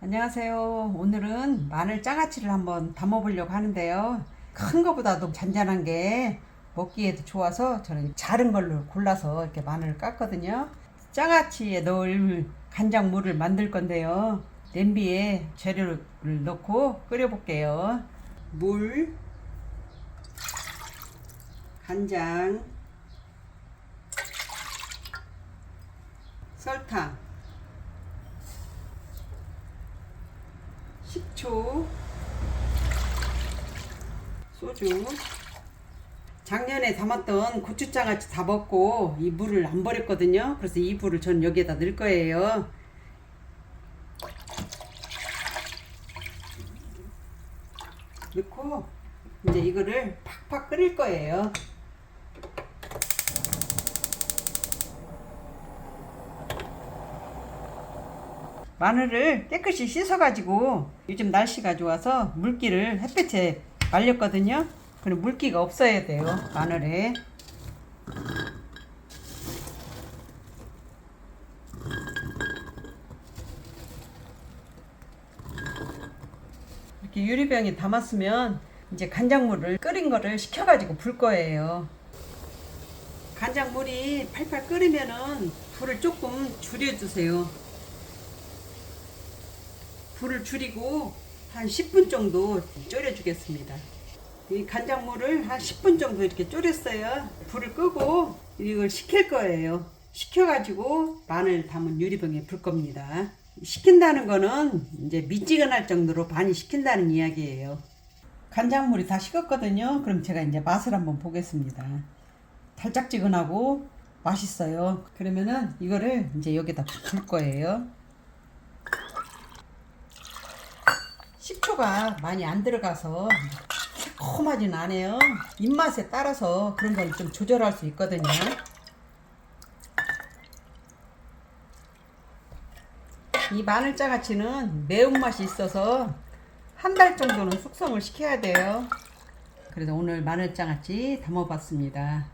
안녕하세요. 오늘은 마늘 장아찌를 한번 담아 보려고 하는데요. 큰 거보다도 잔잔한 게 먹기에도 좋아서 저는 작은 걸로 골라서 이렇게 마늘을 깠거든요. 장아찌에 넣을 간장물을 만들 건데요. 냄비에 재료를 넣고 끓여 볼게요. 물, 간장, 설탕, 식초, 소주. 작년에 담았던 고추장아찌 다 먹고 이 물을 안 버렸거든요. 그래서 이 물을 전 여기에다 넣을 거예요. 넣고 이제 이거를 팍팍 끓일 거예요. 마늘을 깨끗이 씻어가지고 요즘 날씨가 좋아서 물기를 햇볕에 말렸거든요. 그럼 물기가 없어야 돼요, 마늘에. 이렇게 유리병에 담았으면 이제 간장물을 끓인 거를 식혀가지고 불 거예요. 간장물이 팔팔 끓으면은 불을 조금 줄여주세요. 불을 줄이고 한 10분 정도 졸여주겠습니다. 이 간장물을 한 10분 정도 이렇게 졸였어요. 불을 끄고 이걸 식힐 거예요. 식혀가지고 마늘 담은 유리병에 불 겁니다. 식힌다는 거는 이제 미지근할 정도로 많이 식힌다는 이야기예요. 간장물이 다 식었거든요. 그럼 제가 이제 맛을 한번 보겠습니다. 달짝지근하고 맛있어요. 그러면은 이거를 이제 여기다 불 거예요. 식초가 많이 안 들어가서 새콤하진 않아요. 입맛에 따라서 그런 걸 좀 조절할 수 있거든요. 이 마늘장아찌는 매운맛이 있어서 한 달 정도는 숙성을 시켜야 돼요. 그래서 오늘 마늘장아찌 담아봤습니다.